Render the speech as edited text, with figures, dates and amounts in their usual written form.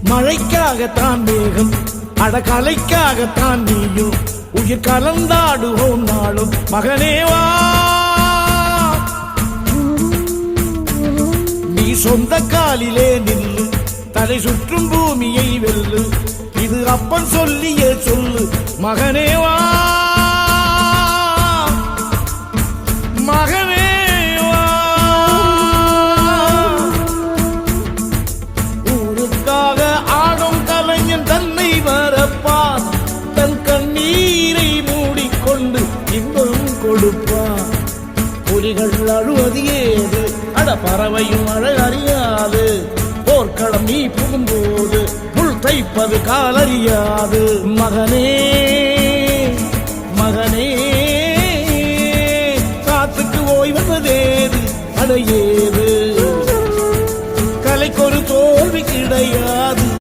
மழைக்காகத்தான் மேகம், அடகலைக்காகத்தான் நீயும், உயிர் கலந்தாடுவோம் நாளும் மகனேவா. நீ சொந்த காலிலே நில்லு, தலை சுற்றும் பூமியை வெல்லு, இது அப்பன் சொல்லியே சொல்லு மகனேவா. மகனேவா, ஊருக்காக ஆடும் கலைஞன் தன்னை வரப்பான், தன் கண்ணீரை மூடிக்கொண்டு இன்பம் கொடுப்பான். புலிகள் அழுவது ஏது, அட பறவையும் அழகறியாது, போர்க்களம் நீ புகும்போது புல் தைப்பது காலறியாது. மகனே மகனே, காத்துக்கு ஓய்வதேது அடையேது, கலைக்கொரு தோல்வி கிடையாது.